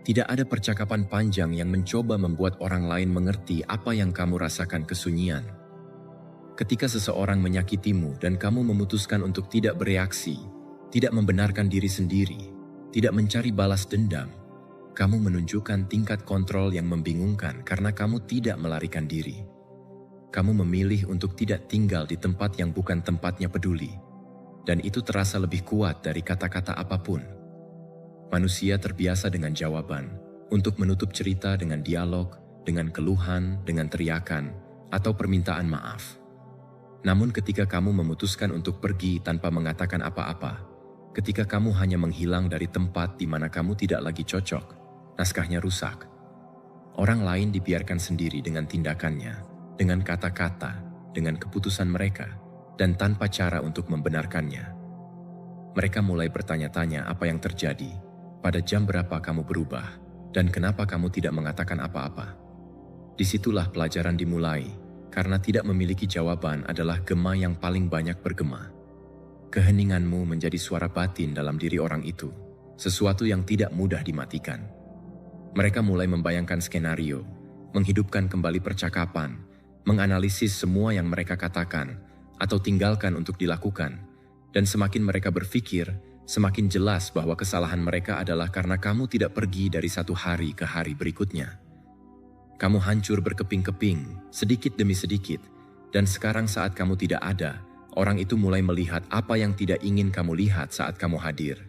tidak ada percakapan panjang yang mencoba membuat orang lain mengerti apa yang kamu rasakan kesunyian. Ketika seseorang menyakitimu dan kamu memutuskan untuk tidak bereaksi, tidak membenarkan diri sendiri, tidak mencari balas dendam, kamu menunjukkan tingkat kontrol yang membingungkan karena kamu tidak melarikan diri. Kamu memilih untuk tidak tinggal di tempat yang bukan tempatnya peduli, dan itu terasa lebih kuat dari kata-kata apapun. Manusia terbiasa dengan jawaban, untuk menutup cerita dengan dialog, dengan keluhan, dengan teriakan, atau permintaan maaf. Namun ketika kamu memutuskan untuk pergi tanpa mengatakan apa-apa, ketika kamu hanya menghilang dari tempat di mana kamu tidak lagi cocok, naskahnya rusak. Orang lain dibiarkan sendiri dengan tindakannya, dengan kata-kata, dengan keputusan mereka, dan tanpa cara untuk membenarkannya. Mereka mulai bertanya-tanya apa yang terjadi, pada jam berapa kamu berubah, dan kenapa kamu tidak mengatakan apa-apa. Disitulah pelajaran dimulai. Karena tidak memiliki jawaban adalah gema yang paling banyak bergema. Keheninganmu menjadi suara batin dalam diri orang itu, sesuatu yang tidak mudah dimatikan. Mereka mulai membayangkan skenario, menghidupkan kembali percakapan, menganalisis semua yang mereka katakan atau tinggalkan untuk dilakukan, dan semakin mereka berpikir, semakin jelas bahwa kesalahan mereka adalah karena kamu tidak pergi dari satu hari ke hari berikutnya. Kamu hancur berkeping-keping, sedikit demi sedikit, dan sekarang saat kamu tidak ada, orang itu mulai melihat apa yang tidak ingin kamu lihat saat kamu hadir.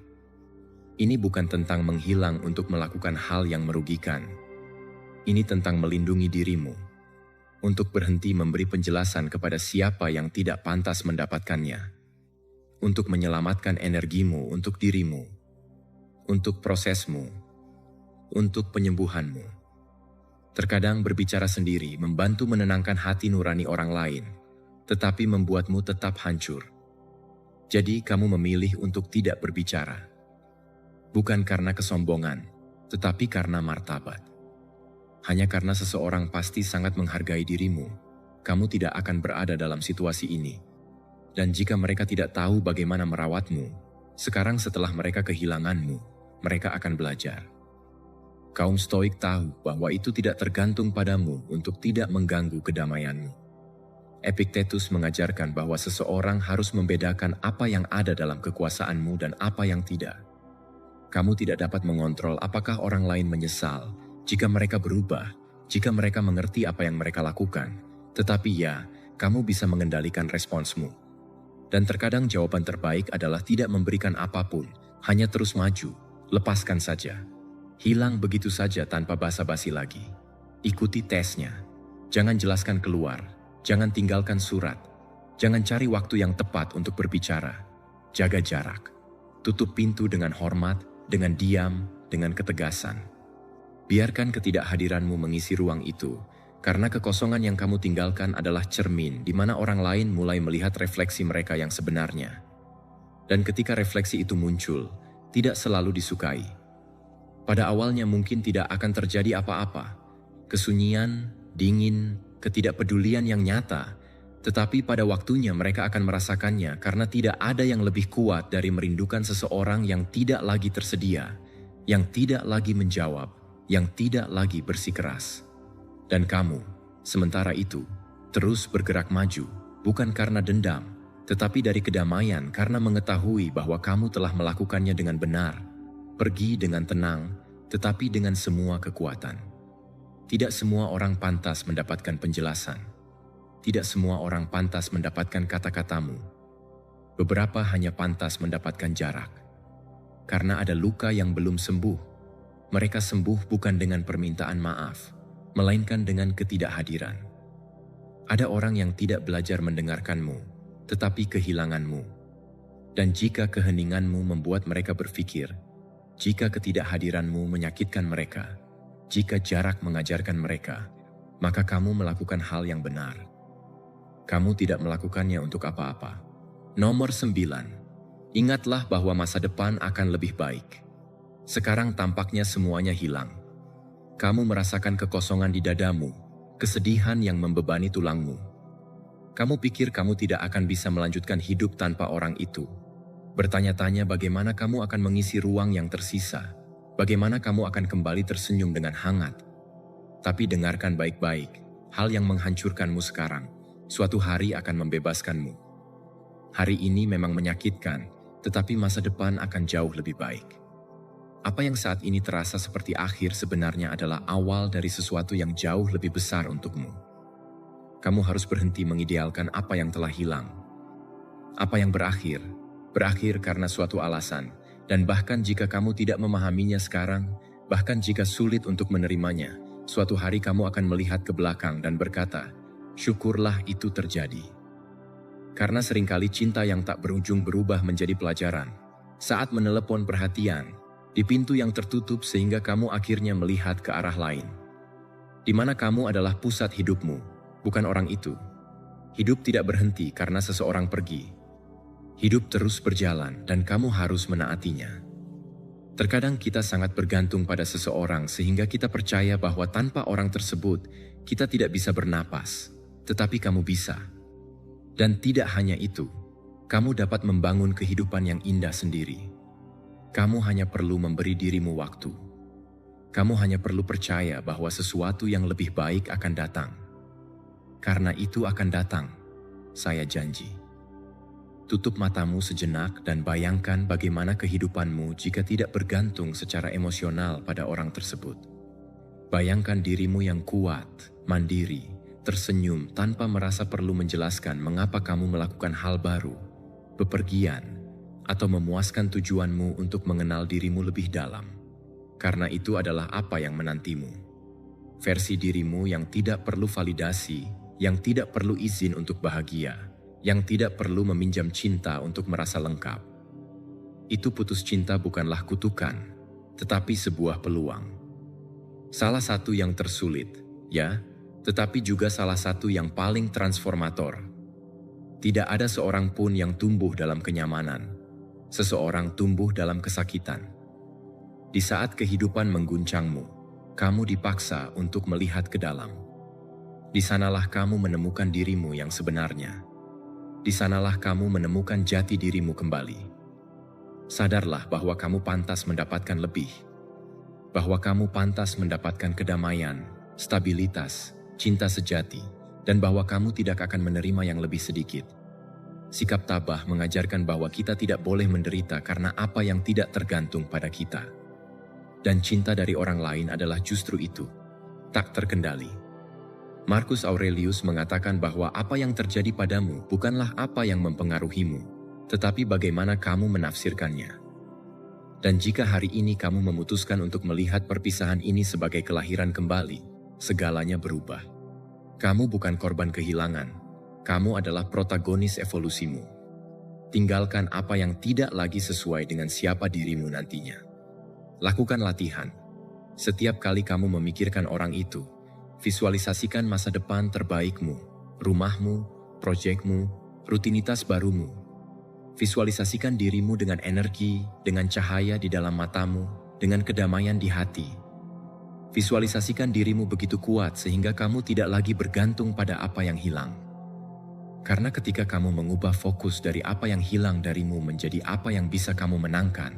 Ini bukan tentang menghilang untuk melakukan hal yang merugikan. Ini tentang melindungi dirimu, untuk berhenti memberi penjelasan kepada siapa yang tidak pantas mendapatkannya, untuk menyelamatkan energimu untuk dirimu, untuk prosesmu, untuk penyembuhanmu. Terkadang berbicara sendiri membantu menenangkan hati nurani orang lain, tetapi membuatmu tetap hancur. Jadi kamu memilih untuk tidak berbicara. Bukan karena kesombongan, tetapi karena martabat. Hanya karena seseorang pasti sangat menghargai dirimu, kamu tidak akan berada dalam situasi ini. Dan jika mereka tidak tahu bagaimana merawatmu, sekarang setelah mereka kehilanganmu, mereka akan belajar. Kaum Stoik tahu bahwa itu tidak tergantung padamu untuk tidak mengganggu kedamaianmu. Epictetus mengajarkan bahwa seseorang harus membedakan apa yang ada dalam kekuasaanmu dan apa yang tidak. Kamu tidak dapat mengontrol apakah orang lain menyesal jika mereka berubah, jika mereka mengerti apa yang mereka lakukan. Tetapi ya, kamu bisa mengendalikan responsmu. Dan terkadang jawaban terbaik adalah tidak memberikan apapun, hanya terus maju, lepaskan saja. Hilang begitu saja tanpa basa-basi lagi. Ikuti tesnya. Jangan jelaskan keluar. Jangan tinggalkan surat. Jangan cari waktu yang tepat untuk berbicara. Jaga jarak. Tutup pintu dengan hormat, dengan diam, dengan ketegasan. Biarkan ketidakhadiranmu mengisi ruang itu, karena kekosongan yang kamu tinggalkan adalah cermin di mana orang lain mulai melihat refleksi mereka yang sebenarnya. Dan ketika refleksi itu muncul, tidak selalu disukai. Pada awalnya mungkin tidak akan terjadi apa-apa. Kesunyian, dingin, ketidakpedulian yang nyata, tetapi pada waktunya mereka akan merasakannya karena tidak ada yang lebih kuat dari merindukan seseorang yang tidak lagi tersedia, yang tidak lagi menjawab, yang tidak lagi bersikeras. Dan kamu, sementara itu, terus bergerak maju, bukan karena dendam, tetapi dari kedamaian karena mengetahui bahwa kamu telah melakukannya dengan benar, pergi dengan tenang, tetapi dengan semua kekuatan. Tidak semua orang pantas mendapatkan penjelasan. Tidak semua orang pantas mendapatkan kata-katamu. Beberapa hanya pantas mendapatkan jarak. Karena ada luka yang belum sembuh, mereka sembuh bukan dengan permintaan maaf, melainkan dengan ketidakhadiran. Ada orang yang tidak belajar mendengarkanmu, tetapi kehilanganmu. Dan jika keheninganmu membuat mereka berpikir, jika ketidakhadiranmu menyakitkan mereka, jika jarak mengajarkan mereka, maka kamu melakukan hal yang benar. Kamu tidak melakukannya untuk apa-apa. Nomor 9. Ingatlah bahwa masa depan akan lebih baik. Sekarang tampaknya semuanya hilang. Kamu merasakan kekosongan di dadamu, kesedihan yang membebani tulangmu. Kamu pikir kamu tidak akan bisa melanjutkan hidup tanpa orang itu. Bertanya-tanya bagaimana kamu akan mengisi ruang yang tersisa, bagaimana kamu akan kembali tersenyum dengan hangat. Tapi dengarkan baik-baik, hal yang menghancurkanmu sekarang, suatu hari akan membebaskanmu. Hari ini memang menyakitkan, tetapi masa depan akan jauh lebih baik. Apa yang saat ini terasa seperti akhir sebenarnya adalah awal dari sesuatu yang jauh lebih besar untukmu. Kamu harus berhenti mengidealkan apa yang telah hilang. Apa yang berakhir karena suatu alasan, dan bahkan jika kamu tidak memahaminya sekarang, bahkan jika sulit untuk menerimanya, suatu hari kamu akan melihat ke belakang dan berkata, syukurlah itu terjadi. Karena seringkali cinta yang tak berujung berubah menjadi pelajaran. Saat menelepon perhatian, di pintu yang tertutup sehingga kamu akhirnya melihat ke arah lain. Di mana kamu adalah pusat hidupmu, bukan orang itu. Hidup tidak berhenti karena seseorang pergi. Hidup terus berjalan dan kamu harus menaatinya. Terkadang kita sangat bergantung pada seseorang sehingga kita percaya bahwa tanpa orang tersebut, kita tidak bisa bernapas. Tetapi kamu bisa. Dan tidak hanya itu, kamu dapat membangun kehidupan yang indah sendiri. Kamu hanya perlu memberi dirimu waktu. Kamu hanya perlu percaya bahwa sesuatu yang lebih baik akan datang. Karena itu akan datang, saya janji. Tutup matamu sejenak dan bayangkan bagaimana kehidupanmu jika tidak bergantung secara emosional pada orang tersebut. Bayangkan dirimu yang kuat, mandiri, tersenyum tanpa merasa perlu menjelaskan mengapa kamu melakukan hal baru, bepergian, atau memuaskan tujuanmu untuk mengenal dirimu lebih dalam. Karena itu adalah apa yang menantimu. Versi dirimu yang tidak perlu validasi, yang tidak perlu izin untuk bahagia, yang tidak perlu meminjam cinta untuk merasa lengkap. Itu putus cinta bukanlah kutukan, tetapi sebuah peluang. Salah satu yang tersulit, ya, tetapi juga salah satu yang paling transformator. Tidak ada seorang pun yang tumbuh dalam kenyamanan. Seseorang tumbuh dalam kesakitan. Di saat kehidupan mengguncangmu, kamu dipaksa untuk melihat ke dalam. Di sanalah kamu menemukan dirimu yang sebenarnya. Di sanalah kamu menemukan jati dirimu kembali. Sadarlah bahwa kamu pantas mendapatkan lebih. Bahwa kamu pantas mendapatkan kedamaian, stabilitas, cinta sejati, dan bahwa kamu tidak akan menerima yang lebih sedikit. Sikap tabah mengajarkan bahwa kita tidak boleh menderita karena apa yang tidak tergantung pada kita. Dan cinta dari orang lain adalah justru itu, tak terkendali. Marcus Aurelius mengatakan bahwa apa yang terjadi padamu bukanlah apa yang mempengaruhimu, tetapi bagaimana kamu menafsirkannya. Dan jika hari ini kamu memutuskan untuk melihat perpisahan ini sebagai kelahiran kembali, segalanya berubah. Kamu bukan korban kehilangan, kamu adalah protagonis evolusimu. Tinggalkan apa yang tidak lagi sesuai dengan siapa dirimu nantinya. Lakukan latihan. Setiap kali kamu memikirkan orang itu, visualisasikan masa depan terbaikmu, rumahmu, proyekmu, rutinitas barumu. Visualisasikan dirimu dengan energi, dengan cahaya di dalam matamu, dengan kedamaian di hati. Visualisasikan dirimu begitu kuat sehingga kamu tidak lagi bergantung pada apa yang hilang. Karena ketika kamu mengubah fokus dari apa yang hilang darimu menjadi apa yang bisa kamu menangkan,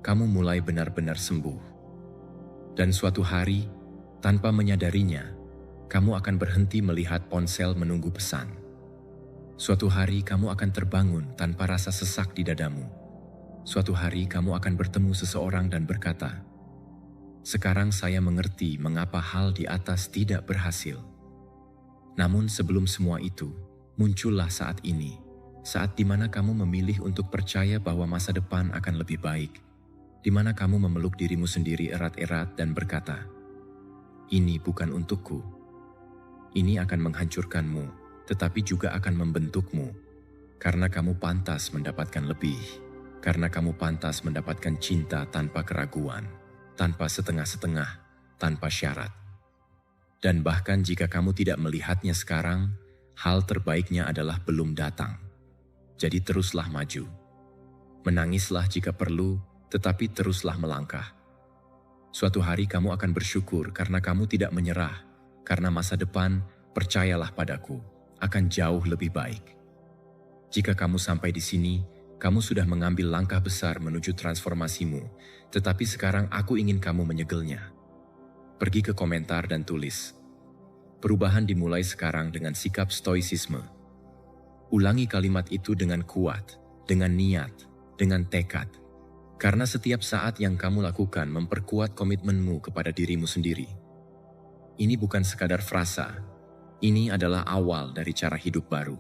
kamu mulai benar-benar sembuh. Dan suatu hari, tanpa menyadarinya, kamu akan berhenti melihat ponsel menunggu pesan. Suatu hari kamu akan terbangun tanpa rasa sesak di dadamu. Suatu hari kamu akan bertemu seseorang dan berkata, "Sekarang saya mengerti mengapa hal di atas tidak berhasil." Namun sebelum semua itu, muncullah saat ini, saat di mana kamu memilih untuk percaya bahwa masa depan akan lebih baik, di mana kamu memeluk dirimu sendiri erat-erat dan berkata, "Ini bukan untukku. Ini akan menghancurkanmu, tetapi juga akan membentukmu, karena kamu pantas mendapatkan lebih, karena kamu pantas mendapatkan cinta tanpa keraguan, tanpa setengah-setengah, tanpa syarat. Dan bahkan jika kamu tidak melihatnya sekarang, hal terbaiknya adalah belum datang. Jadi teruslah maju. Menangislah jika perlu, tetapi teruslah melangkah. Suatu hari kamu akan bersyukur karena kamu tidak menyerah, karena masa depan, percayalah padaku, akan jauh lebih baik. Jika kamu sampai di sini, kamu sudah mengambil langkah besar menuju transformasimu, tetapi sekarang aku ingin kamu menyegelnya. Pergi ke komentar dan tulis, "Perubahan dimulai sekarang dengan sikap stoicisme." Ulangi kalimat itu dengan kuat, dengan niat, dengan tekad. Karena setiap saat yang kamu lakukan memperkuat komitmenmu kepada dirimu sendiri. Ini bukan sekadar frasa, ini adalah awal dari cara hidup baru.